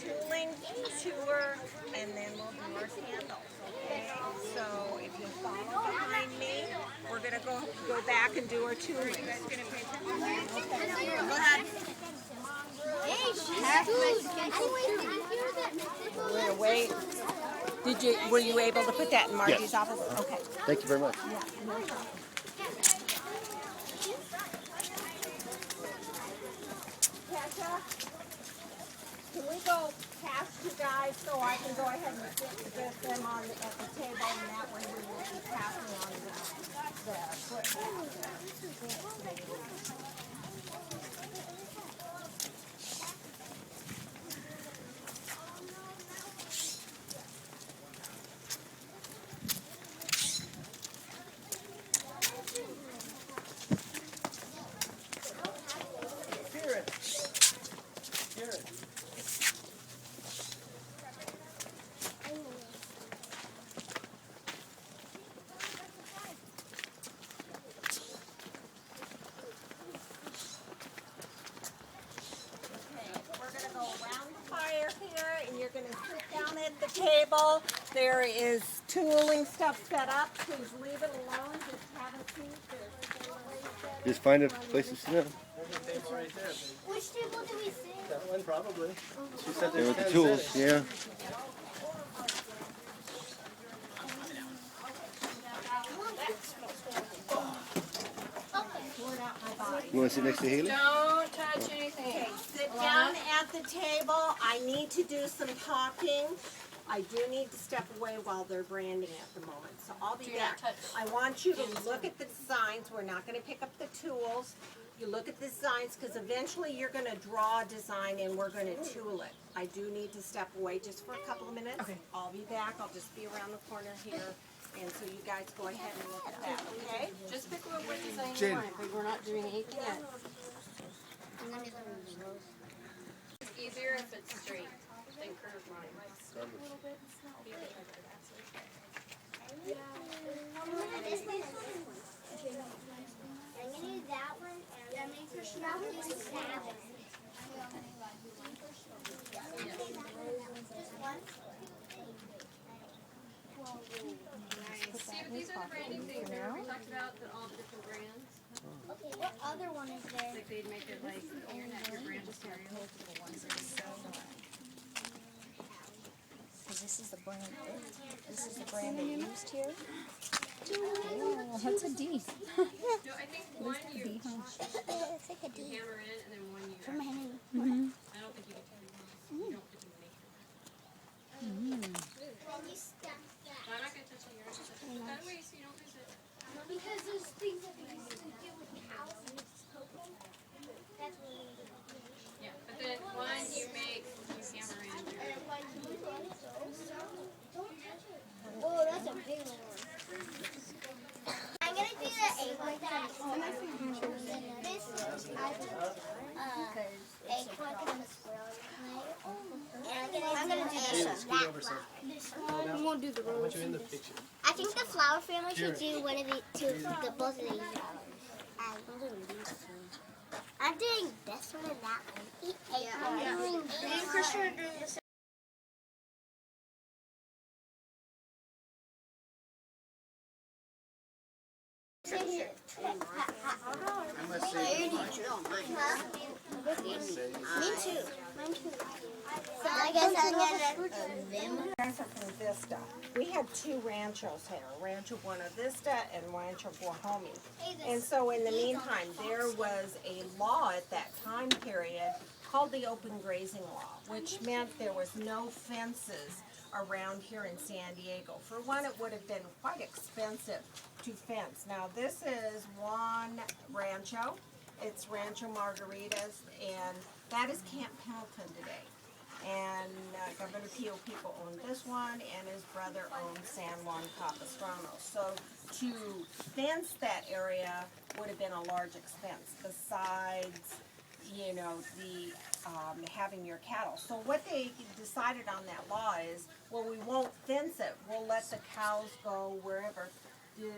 Tooling tour, and then we'll do our candles. Okay, so if you follow behind me, we're gonna go back and do our tooling. Go ahead. Hey, We're gonna wait. Were you able to put that in Margie's office? Okay. Thank you very much. Kesha, can we go past you guys so I can go ahead and sit with them at the table, and that way we will be passing on the foot table. There is tooling stuff set up. Please leave it alone. Just have a seat. Just find a place to sit down. which table do we sit? That one probably. She said There there's with the 10 tools, sets. yeah. You want to sit next to Haley? Don't touch anything. Okay, sit down at the table. I need to do some talking. I do need to step away while they're branding at the moment, so I'll be back. I want you to look at the designs. We're not going to pick up the tools. You look at the designs because eventually you're going to draw a design and we're going to tool it. I do need to step away just for a couple of minutes. Okay. I'll be back. I'll just be around the corner here. And so you guys go ahead and look at that, okay? Just pick what design you want, but we're not doing anything yet. It's easier if it's straight than curved lines. I'm gonna do that one and make sure she not doing seven. Just one. See, these are the branding things. Remember we talked about all the different brands? Okay, what other one is there? Like they'd make it like your brand material. This is the brand. This is the brand they used here. Oh, that's a D. No, I think one you It's like a D. hammer in and then one you For my name. I don't think you can carry one. You don't put them in the When you stack that. I'm not going to touch yours. That way so you don't lose it. Because those things that we used to do with cows and cocoa, that's what we do. Yeah, but then one you make, you hammer in. Oh, that's a big one. I'm gonna do the egg like that. This eggplant and the squirrel. I'm gonna do this one. I won't do the I want rose. you in the picture. I think the flower family should do one of the both of these. I'm doing this one and that one. I'm doing this. Me and Christian are doing the same. I must say, Me too. Mine too. So I guess I'm gonna. You guys are from Vista. We had two ranchos here, Rancho Buena Vista and Rancho Guajome. And so in the meantime, there was a law at that time period called the open grazing law, which meant there was no fences around here in San Diego. For one, it would have been quite expensive to fence. Now this is one rancho. It's Rancho Margaritas, and that is Camp Pendleton today. And Governor Pio Pico owned this one, and his brother owned San Juan Capistrano. So to fence that area would have been a large expense. Besides, you know, the having your cattle. So what they decided on that law is, well, we won't fence it. We'll let the cows go wherever. Oh,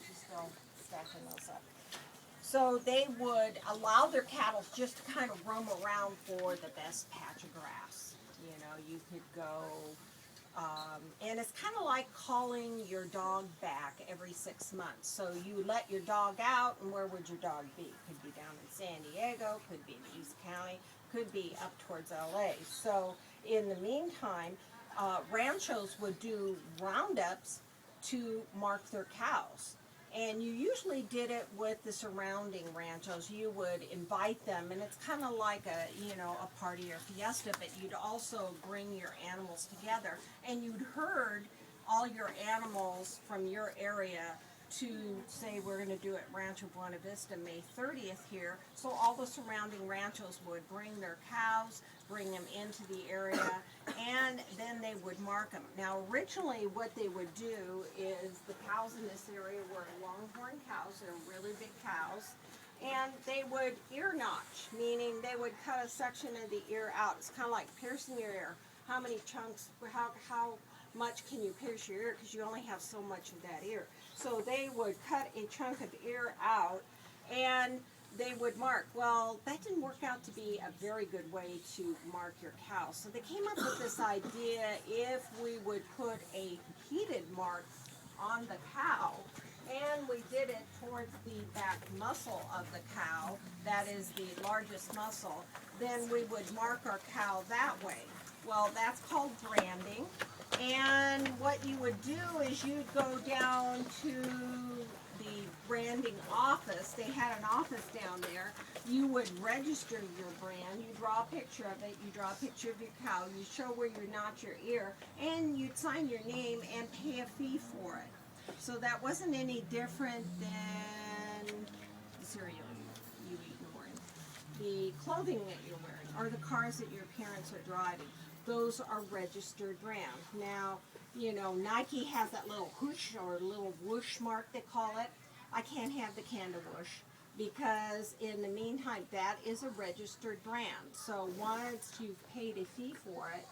she's still stacking those up. So they would allow their cattle just to kind of roam around for the best patch of grass. You know, you could go, and it's kind of like calling your dog back every 6 months. So you let your dog out, and where would your dog be? Could be down in San Diego, could be in East County, could be up towards LA. So in the meantime, ranchos would do roundups to mark their cows. And you usually did it with the surrounding ranchos. You would invite them, and it's kind of like a, you know, a party or fiesta, but you'd also bring your animals together, and you'd herd all your animals from your area to, say, we're going to do it Rancho Buena Vista May 30th here. So all the surrounding ranchos would bring their cows, bring them into the area, and then they would mark them. Now, originally what they would do is the cows in this area were longhorn cows. They're really big cows. And they would ear notch, meaning they would cut a section of the ear out. It's kind of like piercing your ear. How many chunks, how much can you pierce your ear, because you only have so much of that ear. So they would cut a chunk of ear out, and they would mark. Well, that didn't work out to be a very good way to mark your cow. So they came up with this idea, if we would put a heated mark on the cow, and we did it towards the back muscle of the cow, that is the largest muscle, then we would mark our cow that way. Well, that's called branding. And what you would do is you'd go down to the branding office. They had an office down there. You would register your brand. You draw a picture of it. You draw a picture of your cow. You show where you notch your ear, and you'd sign your name and pay a fee for it. So that wasn't any different than the cereal you eat in the morning, the clothing that you're wearing, or the cars that your parents are driving. Those are registered brand. Now, you know, Nike has that little whoosh or little whoosh mark, they call it. I can't have the Canada whoosh, because in the meantime, that is a registered brand. So once you've paid a fee for it,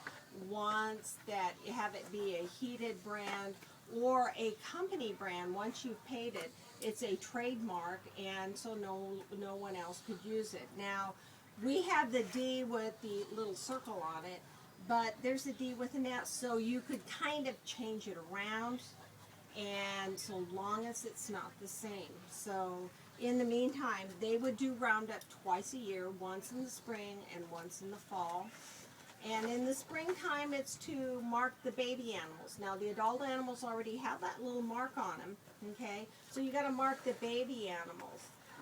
once that you have it be a heated brand or a company brand, once you've paid it, it's a trademark, and so no one else could use it. Now, we have the D with the little circle on it, but there's a D with an S, so you could kind of change it around, and so long as it's not the same. So in the meantime, they would do roundup twice a year, once in the spring and once in the fall. And in the springtime, it's to mark the baby animals. Now, the adult animals already have that little mark on them, okay? So you got to mark the baby animals.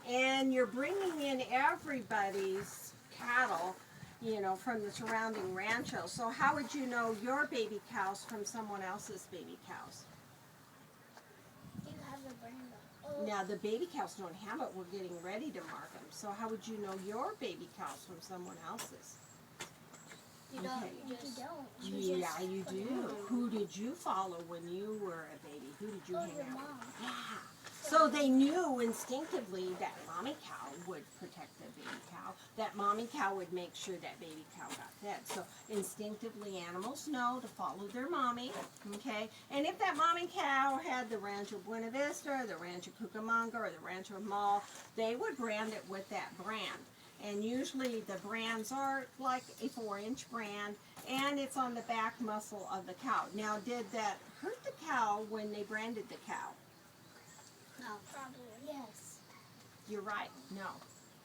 And you're bringing in everybody's cattle, you know, from the surrounding ranchos. So how would you know your baby cows from someone else's baby cows? You have the brand on. Now, the baby cows don't have it. We're getting ready to mark them. So how would you know your baby cows from someone else's? You don't. Okay. You don't. Yeah, you do. Who did you follow when you were a baby? Who did you hang your out mom. with? Yeah. So they knew instinctively that mommy cow would protect the baby cow. That mommy cow would make sure that baby cow got fed. So instinctively, animals know to follow their mommy. Okay. And if that mommy cow had the Rancho Buena Vista, or the Rancho Cucamonga, or the Rancho Mall, they would brand it with that brand. And usually the brands are like a 4-inch brand, and it's on the back muscle of the cow. Now, did that hurt the cow when they branded the cow? No. Probably. Yes. You're right. No.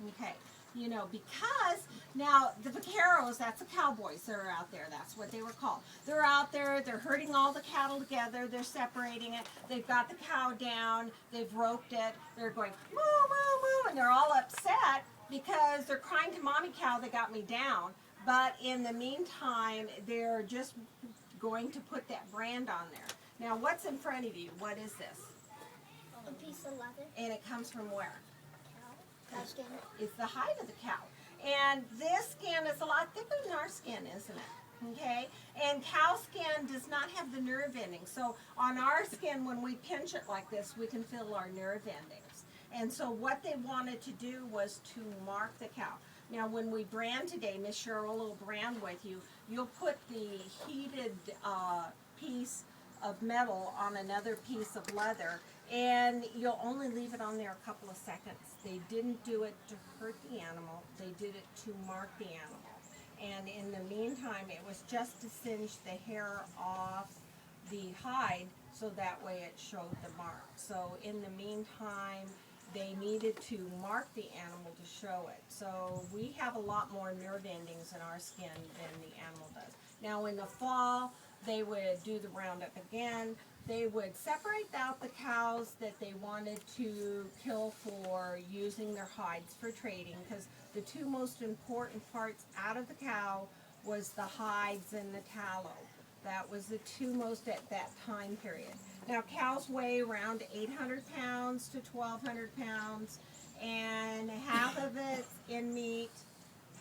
Okay. You know, because now the vaqueros, that's the cowboys that are out there. That's what they were called. They're out there. They're herding all the cattle together. They're separating it. They've got the cow down. They've roped it. They're going, moo, moo, moo, and they're all upset because they're crying to mommy cow, they got me down. But in the meantime, they're just going to put that brand on there. Now, what's in front of you? What is this? A piece of leather. And it comes from where? Cow skin. It's the hide of the cow. And this skin is a lot thicker than our skin, isn't it? Okay? And cow skin does not have the nerve endings. So on our skin, when we pinch it like this, we can feel our nerve endings. And so what they wanted to do was to mark the cow. Now when we brand today, Miss Cheryl will brand with you, you'll put the heated piece of metal on another piece of leather, and you'll only leave it on there a couple of seconds. They didn't do it to hurt the animal, they did it to mark the animal. And in the meantime, it was just to singe the hair off the hide so that way it showed the mark. So in the meantime, they needed to mark the animal to show it. So we have a lot more nerve endings in our skin than the animal does. Now in the fall, they would do the roundup again. They would separate out the cows that they wanted to kill for using their hides for trading, because the two most important parts out of the cow was the hides and the tallow. That was the two most at that time period. Now cows weigh around 800 pounds to 1,200 pounds, and half of it's in meat,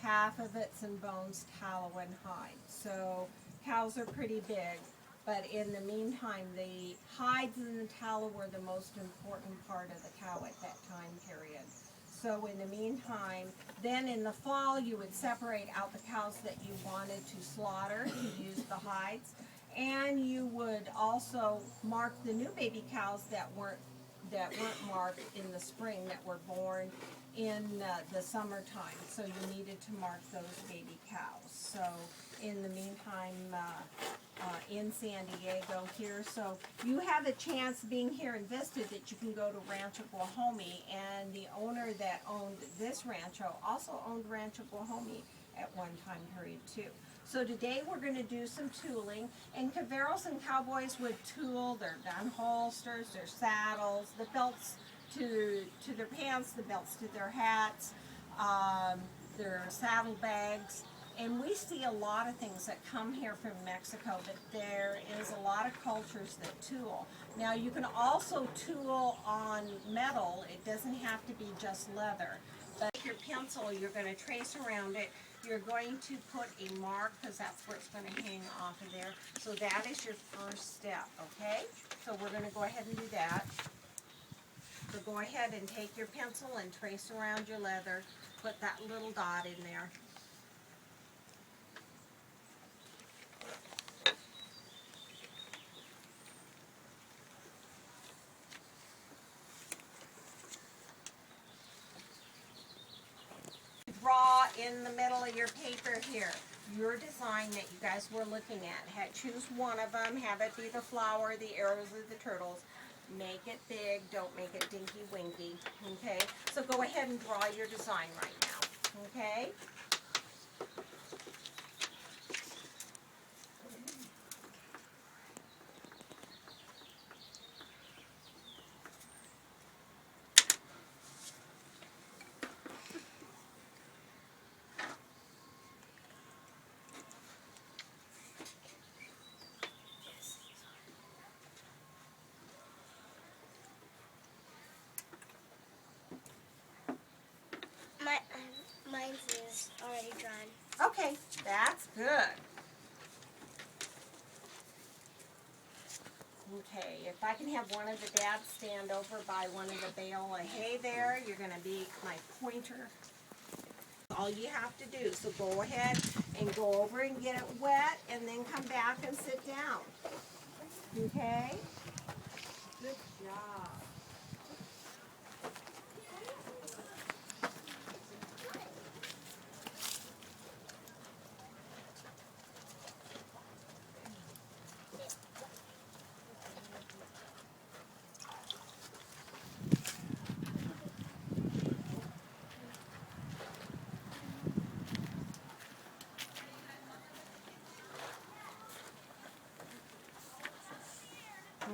half of it's in bones, tallow, and hide. So cows are pretty big, but in the meantime, the hides and the tallow were the most important part of the cow at that time period. So in the meantime, then in the fall, you would separate out the cows that you wanted to slaughter to use the hides, and you would also mark the new baby cows that weren't marked in the spring, that were born in the summertime. So you needed to mark those baby cows. So in the meantime, in San Diego here, so you have a chance being here in Vista that you can go to Rancho Guajome, and the owner that owned this rancho also owned Rancho Guajome at one time period too. So today we're going to do some tooling, and Caveros and Cowboys would tool their gun holsters, their saddles, the belts to their pants, the belts to their hats, their saddlebags. And we see a lot of things that come here from Mexico, but there is a lot of cultures that tool. Now you can also tool on metal. It doesn't have to be just leather. But your pencil, you're going to trace around it. You're going to put a mark, because that's where it's going to hang off of there. So that is your first step, okay? So we're going to go ahead and do that. So go ahead and take your pencil and trace around your leather. Put that little dot in there. Draw in the middle of your paper here your design that you guys were looking at. Choose one of them, have it be the flower, the arrows, or the turtles. Make it big, don't make it dinky winky, okay? So go ahead and draw your design right now, okay? Mine's already drawn. Okay, that's good. Okay, if I can have one of the dads stand over by one of the bale of hay there, you're going to be my pointer. All you have to do, so go ahead and go over and get it wet, and then come back and sit down. Okay? Good job.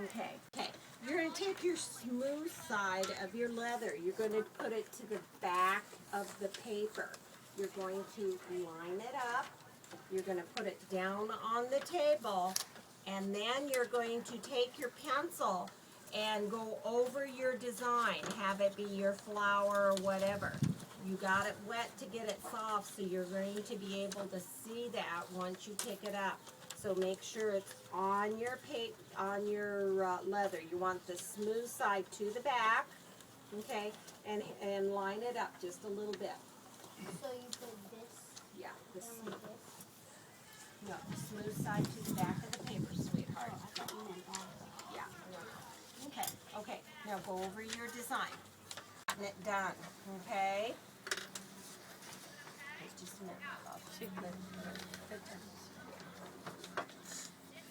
Okay. You're going to take your smooth side of your leather. You're going to put it to the back of the paper. You're going to line it up. You're going to put it down on the table. And then you're going to take your pencil and go over your design. Have it be your flower or whatever. You got it wet to get it soft, so you're going to be able to see that once you pick it up. So make sure it's on your leather. You want the smooth side to the back, Okay, and line it up just a little bit. So you put this Yeah, the and smooth, this. no, smooth side to the back of the paper, sweetheart. Yeah. Okay, okay. Now go over your design. Getting it done, okay? Just a minute.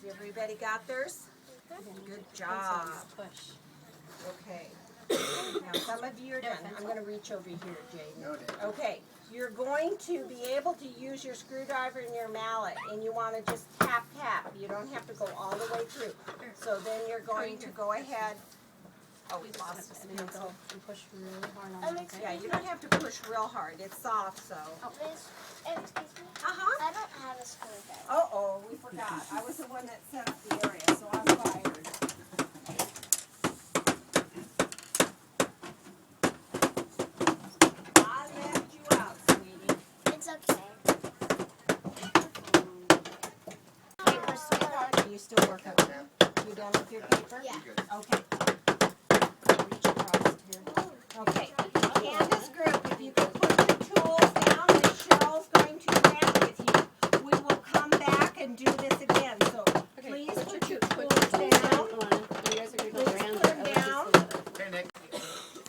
Everybody got theirs? Good job. Push. Okay. Now some of you are done. I'm going to reach over here, Jaden. Okay. You're going to be able to use your screwdriver and your mallet, and you want to just tap, tap. You don't have to go all the way through. So then you're going to go ahead. Oh, we lost his pencil. And push really hard on it. Yeah, you don't have to push real hard. It's soft, so. Excuse me? Uh-huh. I don't have a screwdriver. Uh-oh, we forgot. I was the one that set up the area, so I'm fired. I left you out, sweetie. It's okay. Paper, sweetheart, are you still working on it? You done with your paper? Yeah. Okay. Reach across here. Okay. Candace group, if you can put your tools down, Miss Cheryl's going to ramp with you. We will come back and do this again, so please put your tools down. You guys are going to go Please around put them down.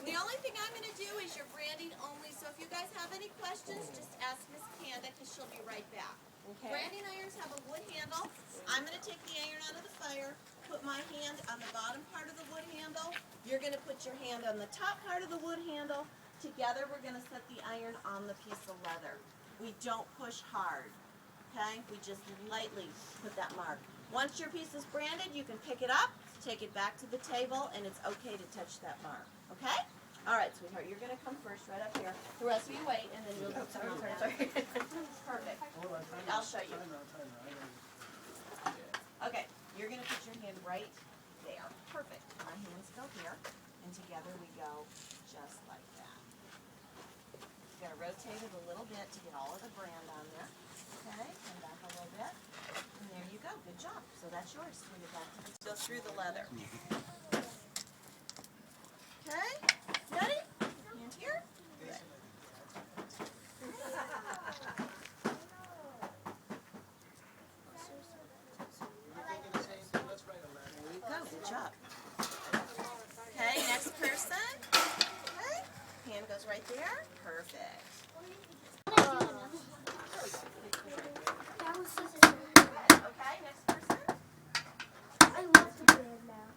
The only thing I'm going to do is your branding only, so if you guys have any questions, just ask Miss Kanda, because she'll be right back. Okay. Branding irons have a wood handle. I'm going to take the iron out of the fire, put my hand on the bottom part of the wood handle. You're going to put your hand on the top part of the wood handle. Together, we're going to set the iron on the piece of leather. We don't push hard, okay? We just lightly put that mark. Once your piece is branded, you can pick it up, take it back to the table, and it's okay to touch that mark, okay? All right, sweetheart, you're going to come first right up here. The rest of you wait, and then you'll put some on there. Perfect. I'll show you. Okay, you're going to put your hand right there. Perfect. Our hands go here, and together we go just like that. You got to rotate it a little bit to get all of the brand on there. Okay, come back a little bit. And there you go. Good job. So that's yours. Bring it back to the go through the leather. Okay, ready? Hand here. Good. There you go. Good job. Okay, next person. Okay, hand goes right there. Perfect. Okay, next person. I love the band now.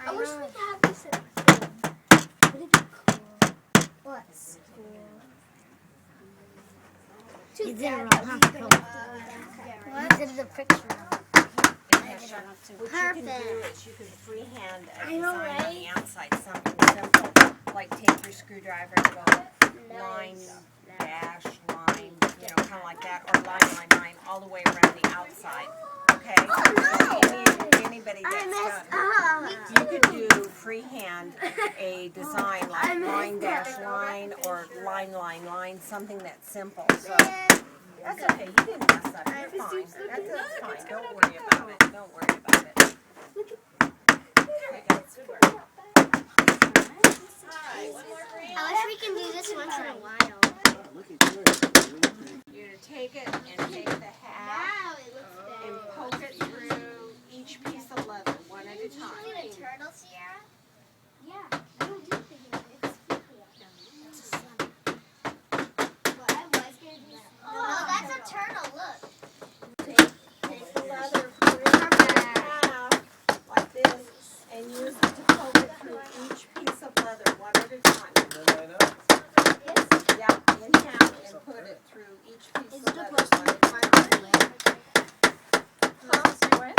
I wish we could have this at school. Would it be cool? What's cool? You did it wrong, huh? What? You did the picture wrong. What you can do is you can freehand a I know, design on right? the outside, something simple, like take your screwdriver and go line, dash, line, you know, kind of like that, or line, all the way around the outside. Okay? So anybody that's done, you could do freehand a design like line, dash, line, or line, something that's simple. So that's okay. You didn't mess up. You're fine. That's fine. Don't worry about it. Don't worry about it. There we go. Good work. Alright, one more green. I wish we can do this once in a while. You're going to take it and take the hat Wow, it looks and better. poke it through each piece of leather one at a See time. the turtle, Sierra? Yeah. I don't do it. It's spooky. Well, I was going to do that. No, that's a turtle. Look. Take the leather, put it in half like this, and use it to poke it through each piece of leather one at a time. Yeah, in half and put it through each piece Is of it leather supposed to one make at a time. marks on the lid?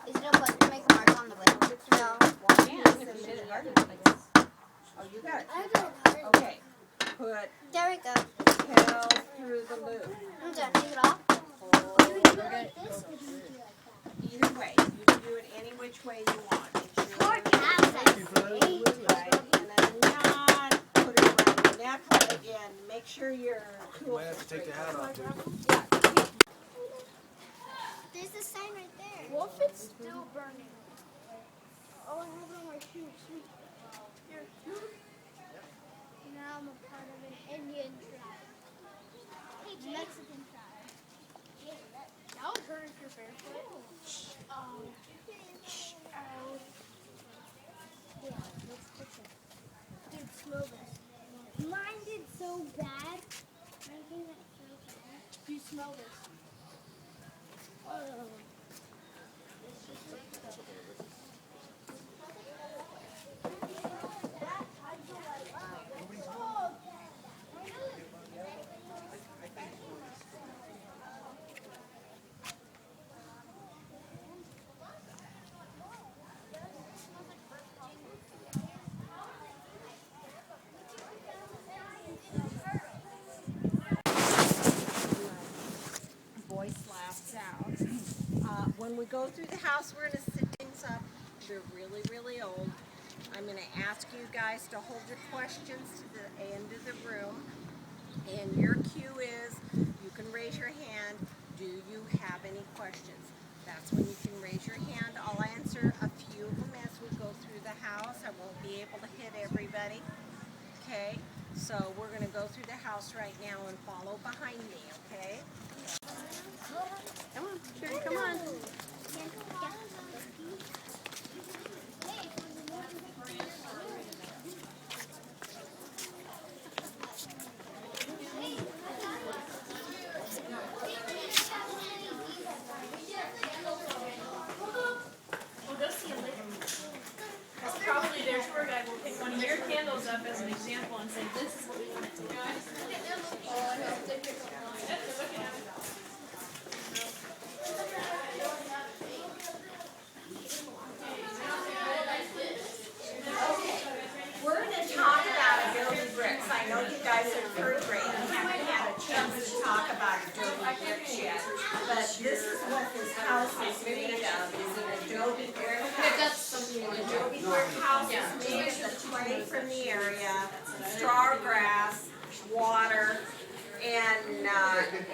Is it supposed to make marks on the lid? No. Oh, you got it. I got it. Okay. Put There we go. tail through the loop. I'm done. Take it off. Fold. Do we do it like this, or do we do it like that? Either way, you can do it any which way you want. Make sure Poor you calves, I hate right, and then not put it around your neck. Again, make sure your tools Might have to take the hat off, too. Yeah. There's the sign right there. What if it's still burning? Oh, I have it on my shoe. Sweet. Here. Smell this. Oh. Voice laughs out. When we go through the house, we're going to sit things up. They're really, really old. I'm going to ask you guys to hold your questions to the end of the room. And your cue is, you can raise your hand. Do you have any questions? That's when you can raise your hand. I'll answer a few of them as we go through the house. I won't be able to hit everybody. Okay? So we're going to go through the house right now and follow behind me, okay? Come on, sure, come on. We'll go see a litter. Probably their tour guide will pick one of your candles up as an example and say, this is what we want it to be. We're going to talk about adobe bricks. I know you guys are third grade and haven't had a chance to talk about adobe bricks yet, but this is what this house is made of, is an adobe brick house. An adobe brick house is made of the clay from the area, straw grass, water, and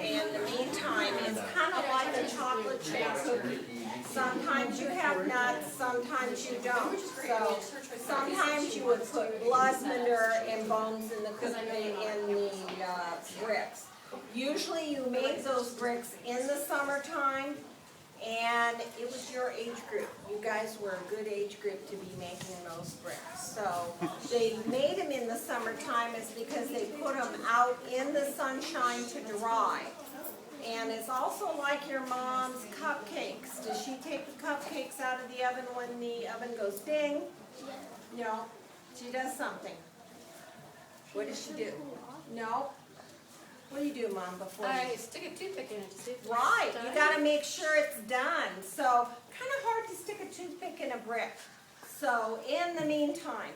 in the meantime, it's kind of like a chocolate chip cookie. Sometimes you have nuts, sometimes you don't. So sometimes you would put blood, manure, and bones in the bricks. Usually you make those bricks in the summertime, and it was your age group. You guys were a good age group to be making those bricks. So they made them in the summertime is because they put them out in the sunshine to dry. And it's also like your mom's cupcakes. Does she take the cupcakes out of the oven when the oven goes ding? No, she does something. What does she do? No? What do you do, Mom, before you... I stick a toothpick in it to see if it's Right, done. you gotta make sure it's done. So, kind of hard to stick a toothpick in a brick. So, in the meantime,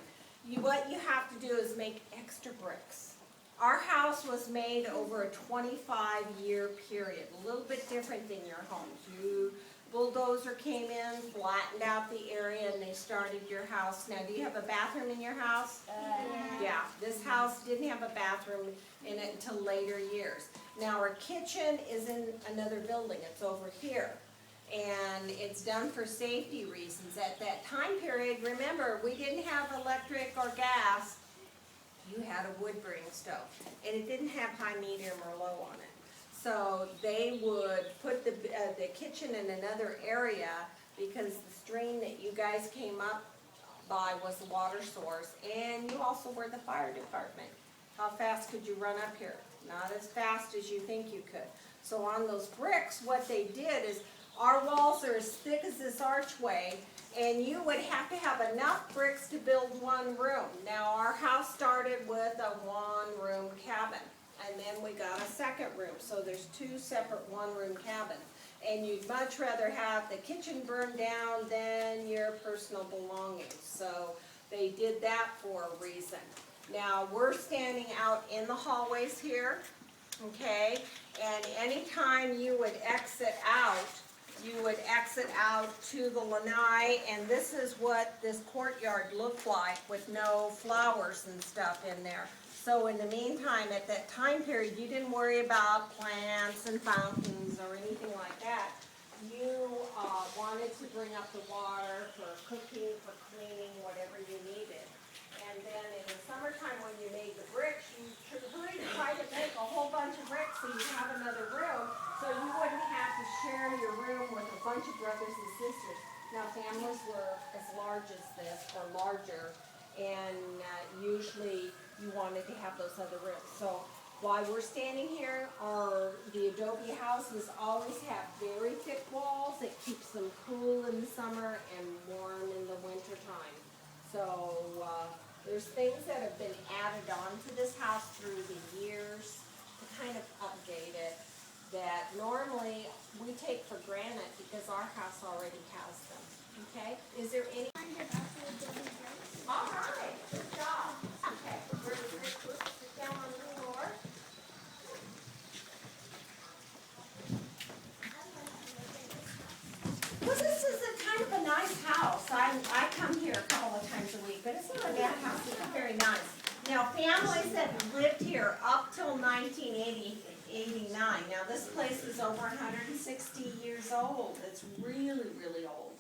what you have to do is make extra bricks. Our house was made over a 25-year period, a little bit different than your homes. Bulldozer came in, flattened out the area, and they started your house. Now, do you have a bathroom in your house? Yeah, this house didn't have a bathroom in it until later years. Now, our kitchen is in another building. It's over here. And it's done for safety reasons. At that time period, remember, we didn't have electric or gas. You had a wood-burning stove. And it didn't have high, medium, or low on it. So they would put the kitchen in another area because the stream that you guys came up by was the water source. And you also were the fire department. How fast could you run up here? Not as fast as you think you could. So on those bricks, what they did is our walls are as thick as this archway, and you would have to have enough bricks to build one room. Now, our house started with a one-room cabin, and then we got a second room. So there's two separate one-room cabins. And you'd much rather have the kitchen burned down than your personal belongings. So they did that for a reason. Now, we're standing out in the hallways here, okay? And anytime you would exit out to the lanai, and this is what this courtyard looked like with no flowers and stuff in there. So in the meantime, at that time period, you didn't worry about plants and fountains or anything like that. You wanted to bring up the water for cooking, for cleaning, whatever you needed. And then in the summertime when you made the bricks, you really tried to make a whole bunch of bricks so you have another room, so you wouldn't have to share your room with a bunch of brothers and sisters. Now families were as large as this or larger, and usually you wanted to have those other rooms. So Why we're standing here, the adobe houses always have very thick walls. It keeps them cool in the summer and warm in the winter time. So there's things that have been added on to this house through the years to kind of update it that normally we take for granted because our house already has them. Okay? Is there any? All right. Good job. Okay. We're going to sit down on the floor. Well, this is a kind of a nice house. I come here a couple of times a week, but it's not a bad house. It's very nice. Now, families that lived here up till 1989. Now, this place is over 160 years old. It's really, really old.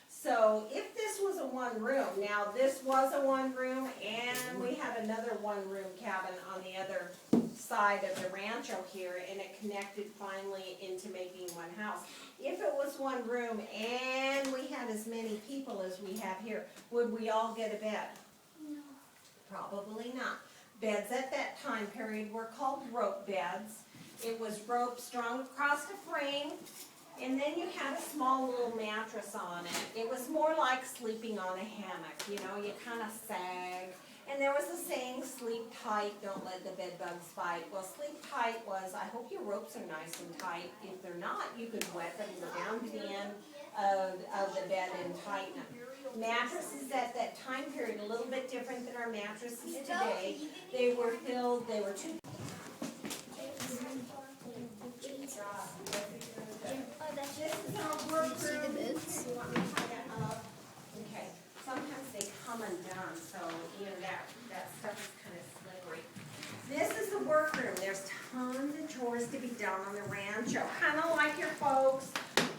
So, if this was a one-room, now this was a one-room, and we had another one-room cabin on the other side of the rancho here, and it connected finally into making one house. If it was one room and we had as many people as we have here, would we all get a bed? No. Probably not. Beds at that time period were called rope beds. It was rope strung across the frame, and then you had a small little mattress on it. It was more like sleeping on a hammock, you know, you kind of sag. And there was a saying, sleep tight, don't let the bed bugs bite. Well, sleep tight was, I hope your ropes are nice and tight. If they're not, you could wet them, go down to the end of the bed and tighten them. Mattresses at that time period, a little bit different than our mattresses today. They were filled, they were too. Okay, sometimes they come undone, so you know that stuff is kind of slippery. This is the workroom. There's tons of chores to be done on the rancho. Kind of like your folks,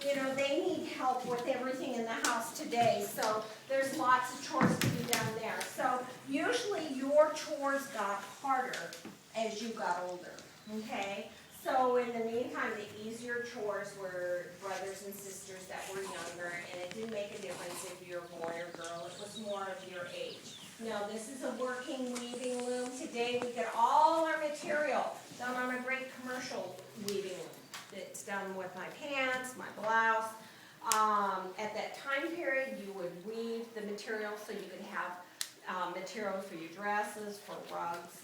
you know, they need help with everything in the house today, so there's lots of chores to be done there. So usually your chores got harder as you got older, okay? So in the meantime, the easier chores were brothers and sisters that were younger, and it didn't make a difference if you're a boy or girl. It was more of your age. Now, this is a working weaving loom. Today, we get all our material done on a great commercial weaving loom. It's done with my pants, my blouse. At that time period, you would weave the material so you could have material for your dresses, for rugs.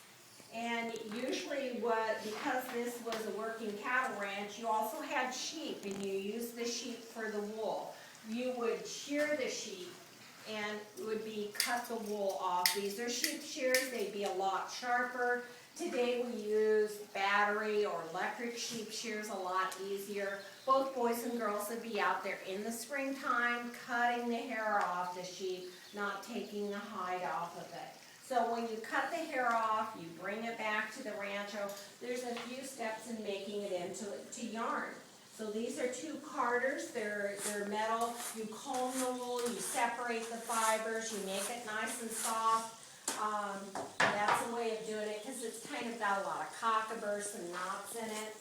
And usually because this was a working cattle ranch, you also had sheep, and you used the sheep for the wool. You would shear the sheep, and it would be cut the wool off. These are sheep shears. They'd be a lot sharper. Today we use battery or electric sheep shears, a lot easier. Both boys and girls would be out there in the springtime cutting the hair off the sheep, not taking the hide off of it. So when you cut the hair off, you bring it back to the rancho. There's a few steps in making it into yarn. So these are two carders. They're metal. You comb the wool, you separate the fibers, you make it nice and soft. That's a way of doing it because it's kind of got a lot of cockabursts and knots in it.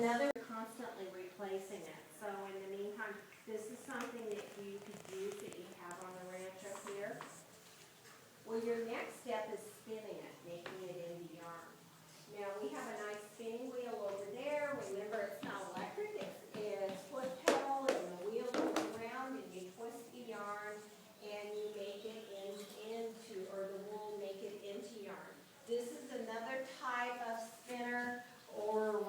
Another, constantly replacing it. So in the meantime, this is something that you could use that you have on the rancho here. Well, your next step is spinning it, making it into yarn. Now, we have a nice spinning wheel over there. Remember, it's not electric. It's foot pedal, and the wheel goes around, and you twist the yarn, and you make it or the wool make it into yarn. This is another type of spinner, or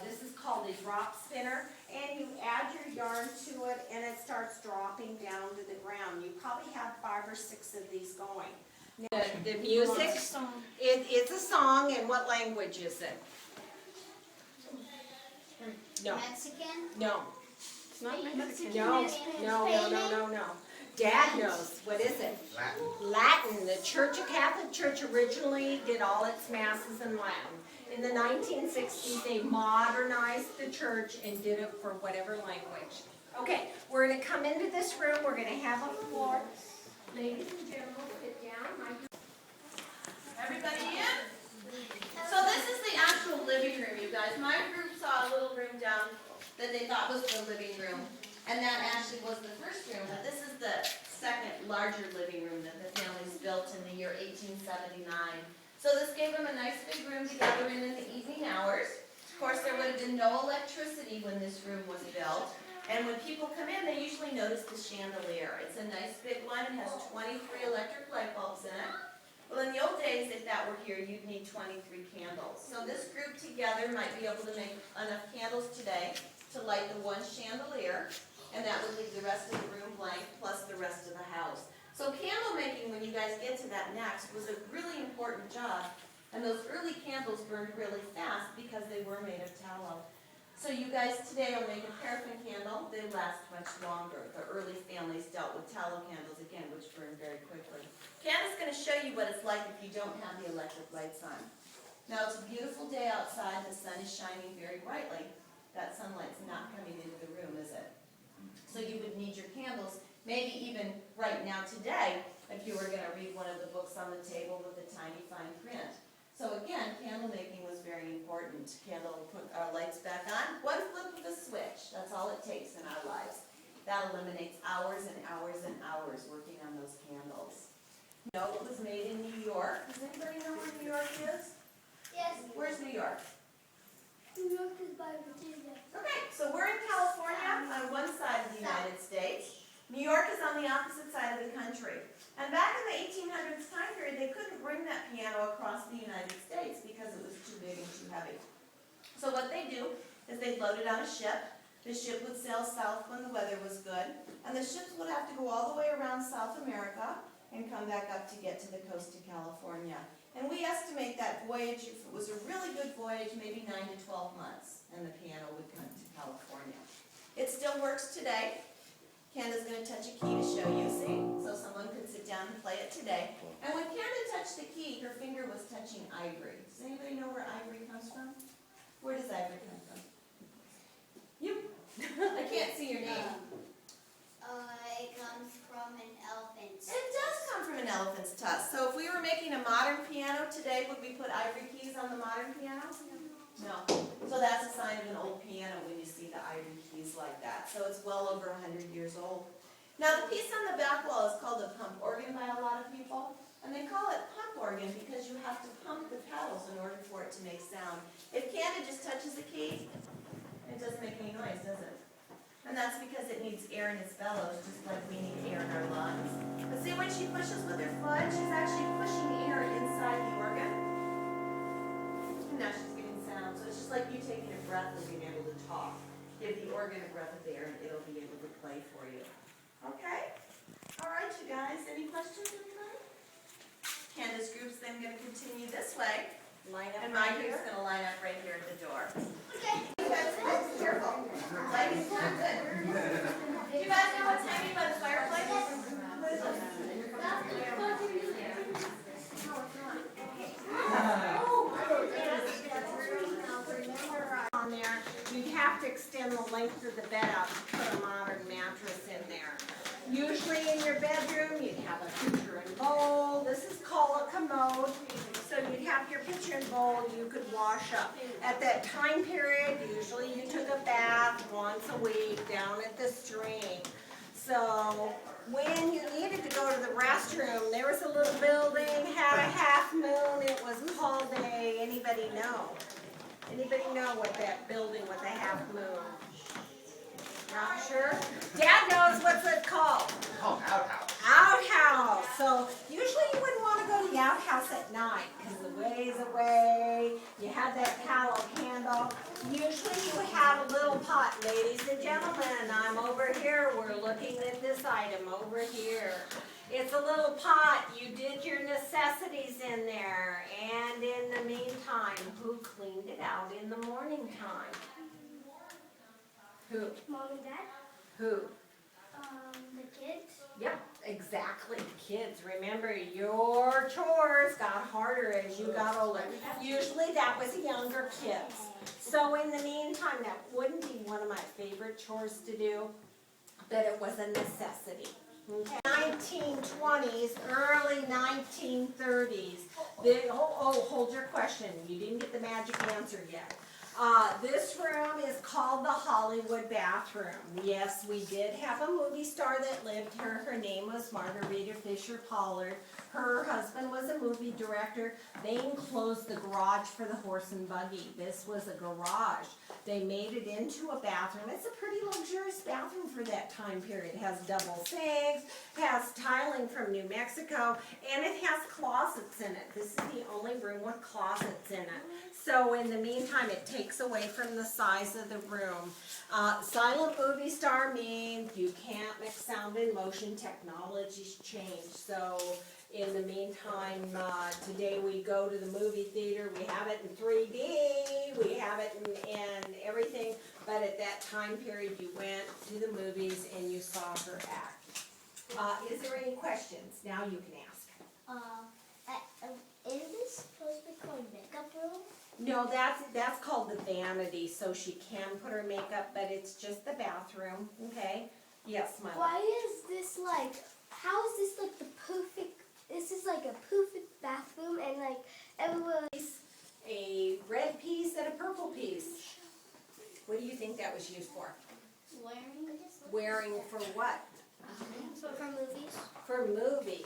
this is called a drop spinner, and you add your yarn to it, and it starts dropping down to the ground. You probably have 5 or 6 of these going. Now, the music, it's a song, and what language is it? No. Mexican? No. It's not Mexican. No. Dad knows. What is it? Latin. The Catholic Church originally did all its masses in Latin. In the 1960s, they modernized the church and did it for whatever language. Okay, we're going to come into this room. We're going to have a floor. Ladies and gentlemen, sit down. Everybody in? So this is the actual living room, you guys. My group saw a little room down that they thought was the living room. And that actually was the first room, but this is the second larger living room that the families built in the year 1879. So this gave them a nice big room to gather in the evening hours. Of course, there would have been no electricity when this room was built. And when people come in, they usually notice the chandelier. It's a nice big one. It has 23 electric light bulbs in it. Well, in the old days, if that were here, you'd need 23 candles. So this group together might be able to make enough candles today to light the one chandelier, and that would leave the rest of the room blank, plus the rest of the house. So candle making, when you guys get to that next, was a really important job. And those early candles burned really fast because they were made of tallow. So you guys today will make a paraffin candle. They last much longer. The early families dealt with tallow candles again, which burn very quickly. Candace's going to show you what it's like if you don't have the electric lights on. Now it's a beautiful day outside. The sun is shining very brightly. That sunlight's not coming into the room, is it? So you would need your candles, maybe even right now today, if you were going to read one of the books on the table with the tiny fine print. So again, candle making was very important. Candle, put our lights back on. One flip of a switch. That's all it takes in our lives. That eliminates hours and hours and hours working on those candles. You know, it was made in New York. Does anybody know where New York is? Yes. Where's New York? New York is by Virginia. Okay, so we're in California on one side of the United States. New York is on the opposite side of the country. And back in the 1800s time period, they couldn't bring that piano across the United States because it was too big and too heavy. So what they do is they load it on a ship. The ship would sail south when the weather was good. And the ships would have to go all the way around South America and come back up to get to the coast of California. And we estimate that voyage, if it was a really good voyage, maybe 9 to 12 months, and the piano would come to California. It still works today. Candace's going to touch a key to show you, see? So someone could sit down and play it today. And when Candace touched the key, her finger was touching ivory. Does anybody know where ivory comes from? Where does ivory come from? You? I can't see your name. It comes from an elephant's. It does come from an elephant's tusk. So if we were making a modern piano today, would we put ivory keys on the modern piano? No. So that's a sign of an old piano when you see the ivory keys like that. So it's well over 100 years old. Now the piece on the back wall is called a pump organ by a lot of people. And they call it pump organ because you have to pump the pedals in order for it to make sound. If Candace just touches the key, it doesn't make any noise, does it? And that's because it needs air in its bellows, just like we need air in our lungs. But see, when she pushes with her foot, she's actually pushing air inside the organ. And now she's getting sound. So it's just like you taking a breath and being able to talk. Give the organ a breath of air and it'll be able to play for you. Okay? All right, you guys. Any questions, anybody? Candace group's then going to continue this way. Line up And my right group's here. going to line up right here at the door. Okay. You guys, careful. Lighting's not good. Do you guys know what's hanging by the fireplace? What is it? On there, you'd have to extend the length of the bed out to put a modern mattress in there. Usually in your bedroom, you'd have a pitcher and bowl. This is called a commode. So you'd have your pitcher and bowl you could wash up. At that time period, usually you took a bath once a week down at the stream. So when you needed to go to the restroom, there was a little building, had a half moon. It was called a, anybody know? Anybody know what that building with a half moon? Not sure? Dad knows what's it called. Oh, outhouse. Outhouse. So usually you wouldn't want to go to the outhouse at night because the ways away. You had that tallow candle. Usually you had a little pot. Ladies and gentlemen, I'm over here. We're looking at this item over here. It's a little pot. You did your necessities in there. And in the meantime, who cleaned it out in the morning time? Who? Mom and Dad? Who? The kids? Yep, exactly. Kids, remember your chores got harder as you got older. Usually that was younger kids. So in the meantime, that wouldn't be one of my favorite chores to do, but it was a necessity. Okay. 1920s, early 1930s. Hold your question. You didn't get the magic answer yet. This room is called the Hollywood bathroom. Yes, we did have a movie star that lived here. Her name was Margarita Fisher Pollard. Her husband was a movie director. They enclosed the garage for the horse and buggy. This was a garage. They made it into a bathroom. It's a pretty luxurious bathroom for that time period. It has double sinks, has tiling from New Mexico, and it has closets in it. This is the only room with closets in it. So in the meantime, it takes away from the size of the room. Silent movie star means you can't mix sound and motion. Technology's changed. So in the meantime, today we go to the movie theater. We have it in 3D. We have it in everything. But at that time period, you went to the movies and you saw her act. Is there any questions? Now you can ask. Is this supposed to be called makeup room? No, that's called the vanity, so she can put her makeup, but it's just the bathroom, okay? Yes, my love. Why is this like, how is this like the perfect, this is like a perfect bathroom and like everyone. A red piece and a purple piece. What do you think that was used for? Wearing for what? For movies? For movies.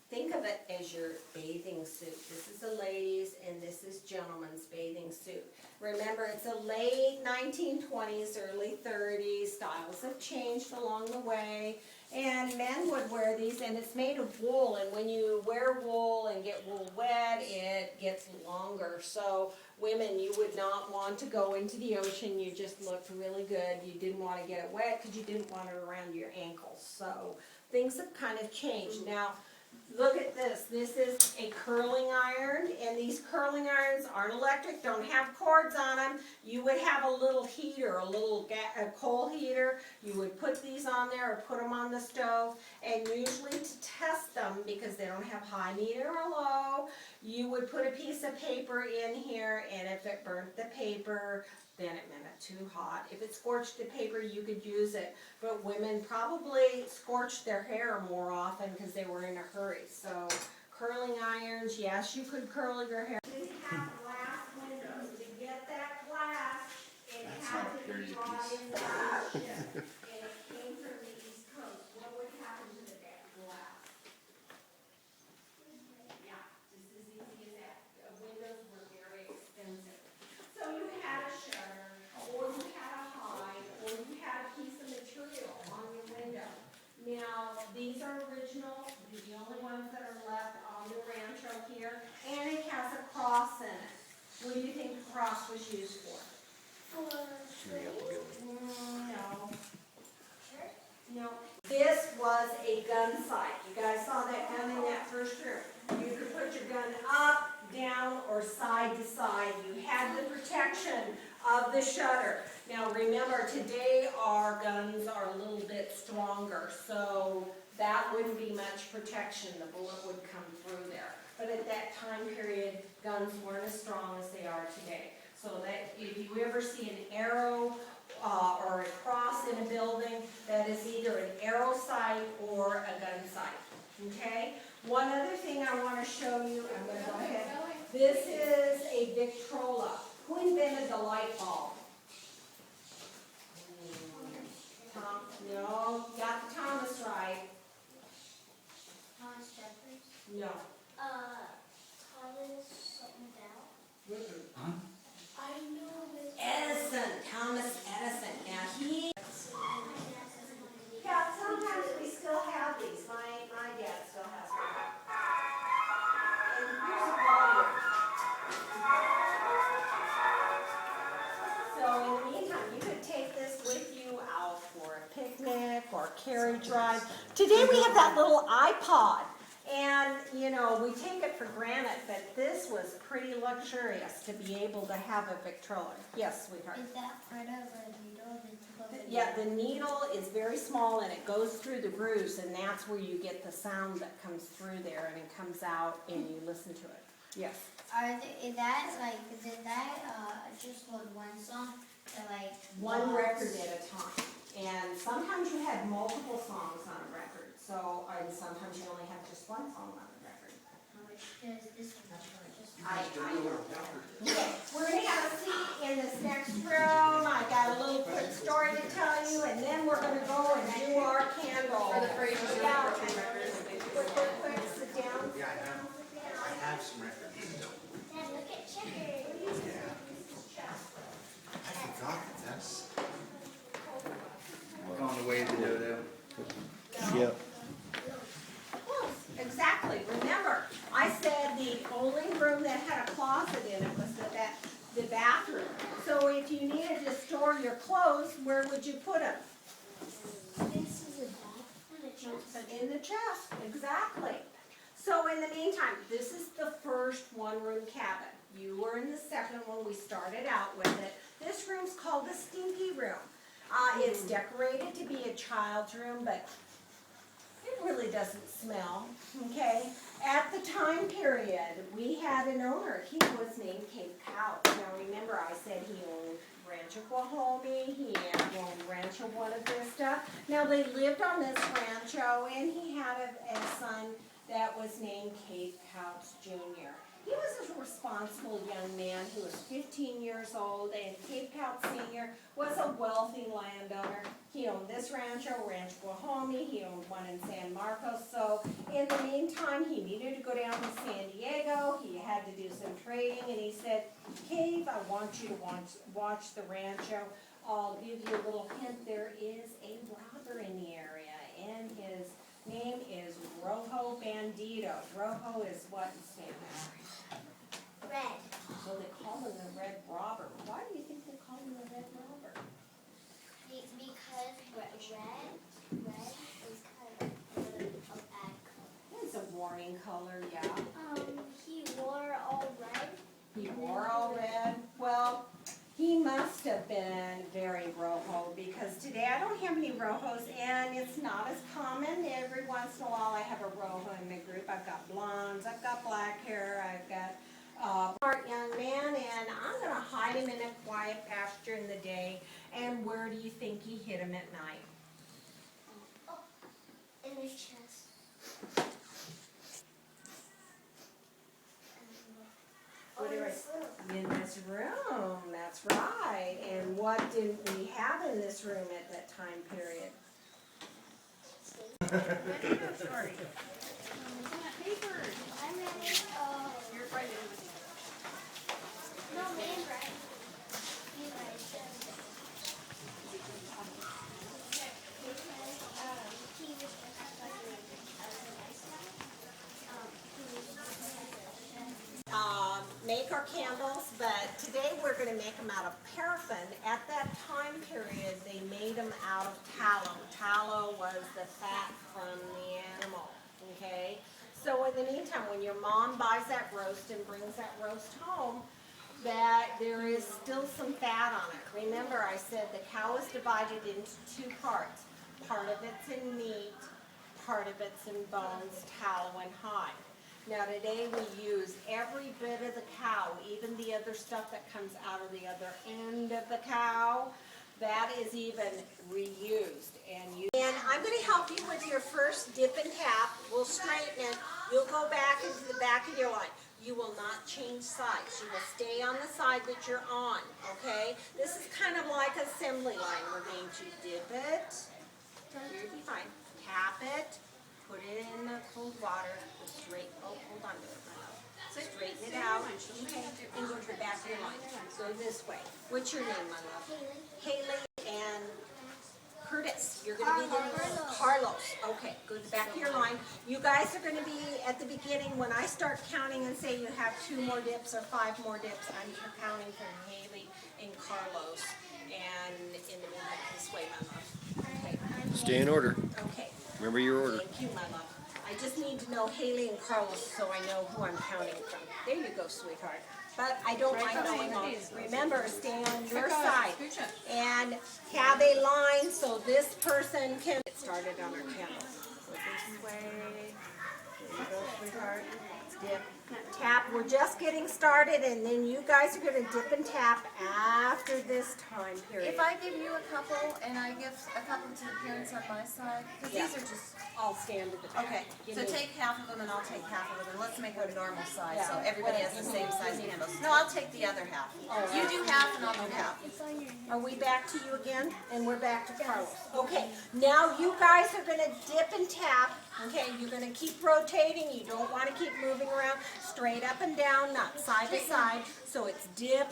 Think of it as your bathing suit. This is the ladies and this is gentlemen's bathing suit. Remember, it's a late 1920s, early 30s. Styles have changed along the way. And men would wear these, and it's made of wool. And when you wear wool and get wool wet, it gets longer. So women, you would not want to go into the ocean. You just looked really good. You didn't want to get it wet because you didn't want it around your ankles. So things have kind of changed. Now, look at this. This is a curling iron, and these curling irons aren't electric, don't have cords on them. You would have a little heater, a coal heater. You would put these on there or put them on the stove, and usually to test them, because they don't have high, medium, or low, you would put a piece of paper in here, and if it burnt the paper, then it meant it too hot. If it scorched the paper, you could use it. But women probably scorched their hair more often because they were in a hurry. So curling irons, yes, you could curl your hair. It didn't have glass windows. To get that glass, it had to be brought in by ship. And it came from the East Coast. What would happen to the glass? Yeah, just as easy as that. The windows were very expensive. So you had a shutter, or you had a hide, or you had a piece of material on your window. Now, these are original, these are the only ones that are left on the rancho here, and it has a cross in it. What do you think the cross was used for? No. No. This was a gun sight. You guys saw that gun in that first room. You could put your gun up, down, or side to side. You had the protection of the shutter. Now remember, today our guns are a little bit stronger, so that wouldn't be much protection. The bullet would come through there. But at that time period, guns weren't as strong as they are today. So that if you ever see an arrow or a cross in a building, that is either an arrow sight or a gun sight. Okay? One other thing I want to show you, I'm going to go ahead. This is a Victrola. Who invented the light bulb? Tom? No, you got the Thomas right. Thomas Jefferson? No. Thomas something Bell? Mm-mm. I know this. Edison, Thomas Edison. Now he. Yeah, sometimes we still have these. My dad still has one. And here's a volume. So in the meantime, you could take this with you out for a picnic or carriage ride. Today we have that little iPod. And, you know, we take it for granted, but this was pretty luxurious to be able to have a Victrola. Yes, sweetheart? Is that part of a needle that's above the Yeah, the needle is very small and it goes through the grooves, and that's where you get the sound that comes through there, and it comes out and you listen to it. Yes? Is that like, did that just hold one song? Or like One record at a time. And sometimes you had multiple songs on a record. So, and sometimes you only have just one song on the record. How much does this one just? I don't know. Okay, we're going to have a seat in the chest, exactly. So in the meantime, this is the first one-room cabin. You were in the second one. We started out with it. This room's called the stinky room. It's decorated to be a child's room, but it really doesn't smell, okay? At the time period, we had an owner. He was named Cape Cow. Now remember, I said he owned Rancho Guajome, he owned Rancho Buena Vista. Now they lived on this rancho, and he had a son that was named Cape Couch Jr. He was a responsible young man who was 15 years old, and Cape Couch Sr. was a wealthy landowner. He owned this rancho, Rancho Guajome, he owned one in San Marcos. So in the meantime, he needed to go down to San Diego. He had to do some trading, and he said, Cave, I want you to watch the rancho. I'll give you a little hint. There is a robber in the area, and his name is Rojo Bandito. Rojo is what in Spanish? Red. So they call him the Red Robber. Why do you think they call him the Red Robber? Because red is kind of a bad color. It's a warning color, yeah. He wore all red. He wore all red. Well, he must have been very Rojo, because today I don't have any Rojos, and it's not as common. Every once in a while I have a Rojo in my group. I've got blondes, I've got black hair, I've got smart young man, and I'm going to hide him in a quiet pasture in the day. And where do you think he hid him at night? Oh, in his chest. What do I- In this room, that's right. And what did we have in this room at that time period? Sorry. Papers. I'm ready. You're right. No, man, right? You right. He was just Make our candles, but today we're going to make them out of paraffin. At that time period, they made them out of tallow. Tallow was the fat from the animal, okay? So in the meantime, when your mom buys that roast and brings that roast home, that there is still some fat on it. Remember, I said the cow is divided into two parts. Part of it's in meat, part of it's in bones, tallow, and hide. Now today we use every bit of the cow, even the other stuff that comes out of the other end of the cow, that is even reused. And I'm going to help you with your first dip and tap. We'll straighten it. You'll go back into the back of your line. You will not change sides. You will stay on the side that you're on, okay? This is kind of like assembly line. We're going to dip it. You'll be fine. Tap it. Put it in the cold water. Hold on to it. Straighten it out. Okay. And go to the back of your line. Go this way. What's your name, my love? Haley and Curtis. You're going to be the Carlos. Okay. Go to the back of your line. You guys are going to be at the beginning. When I start counting and say you have 2 more dips or 5 more dips, I'm counting from Haley and Carlos. And in the middle this way, my love. Okay. Stay in order. Okay. Remember your order. Thank you, my love. I just need to know Haley and Carlos so I know who I'm counting from. There you go, sweetheart. But I don't mind knowing all. Remember, stay on your side. And have a line so this person can get started on our candle. So this way. There you go, sweetheart. Dip. Tap. We're just getting started, and then you guys are going to dip and tap after this time period. If I give you a couple and I give a couple to the parents on my side, because Yeah. these are just, I'll stand at the back. okay, Give so me- take half of them and I'll take half of them and let's make it a normal size so Yeah. everybody has the same size candles. No, I'll take the other half. You do half and I'll do half. Are we back to you again? And we're back to Carlos. Okay, now you guys are gonna dip and tap. Okay, you're gonna keep rotating. You don't wanna keep moving around. Straight up and down, not side to side. So it's dip,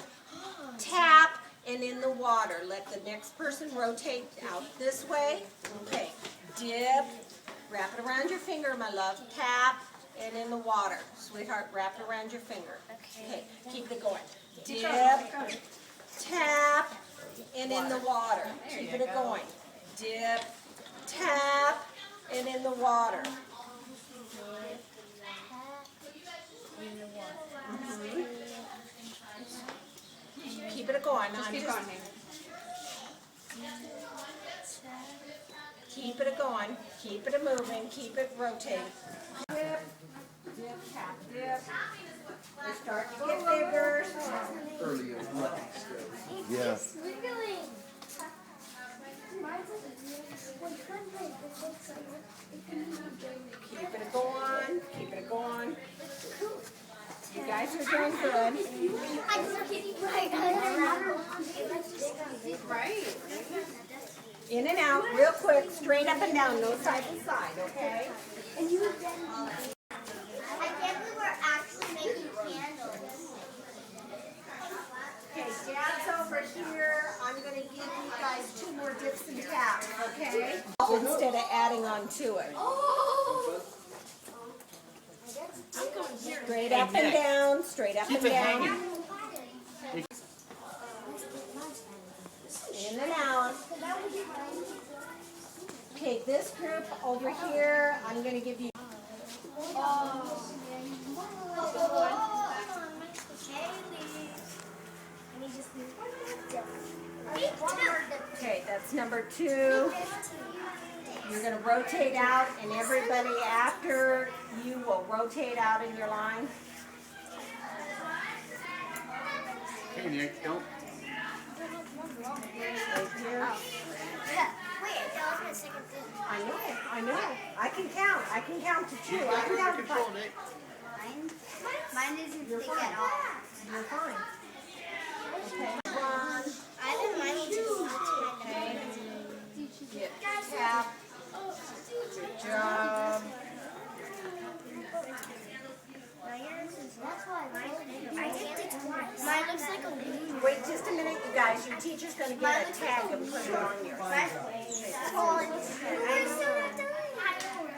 tap, and in the water. Let the next person rotate out this way. Okay, dip, wrap it around your finger, my love. Tap, and in the water. Sweetheart, wrap it around your finger. Okay, keep it going. Dip, tap, and in the water. Keep it going. Dip, tap, and in the water. Keep it going. Keep it going. Keep it moving. Keep it rotating. Dip, dip, tap, dip. They start to get bigger. Yeah. Keep it going. Keep it going. You guys are doing good. Right. In and out, real quick, straight up and down, no side to side, okay? I can't believe we're actually making candles. Okay, Dad's over here. I'm going to give you guys 2 more dips and taps, okay? Instead of adding on to it. Straight up and down, straight up and down. In and out. Okay, this group over here, I'm going to give you. Okay, that's number 2. You're going to rotate out, and everybody after you will rotate out in your line. Hey, Nick, don't. Right here. I know. I can count to 2. I can count to 5. Mine isn't thick at all. You're fine. Okay. 1. I think mine is Okay. Get tap. Good job. Mine looks like a loon. Wait just a minute, you guys. Your teacher's going to get a tag and put it on yours.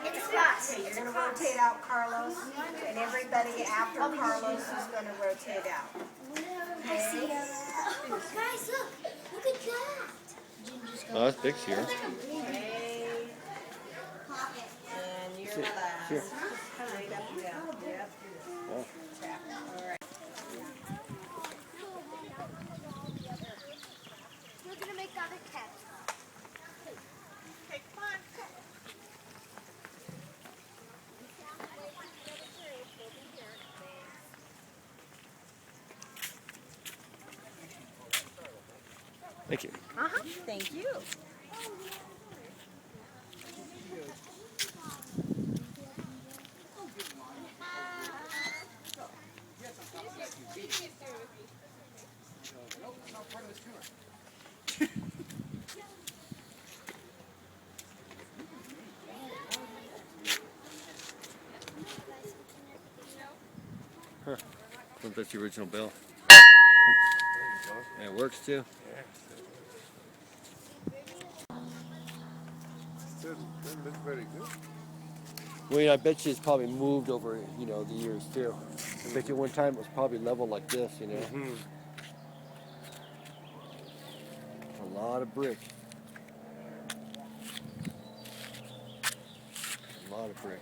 It's cross. Okay, you're going to rotate out Carlos, and everybody after Carlos is going to rotate out. I see. Guys, look at that. Oh, that's big here. Okay. And you're last. Here. Straight up and down. Yep. Oh. Tap. All right. We're gonna make the other cat. Okay, come on. Thank you. Thank you. Huh. That's the original bill. And it works too. That looks very good. Well, you know, I bet you it's probably moved over, you know, the years too. I bet you one time it was probably level like this, you know. A lot of brick. A lot of brick.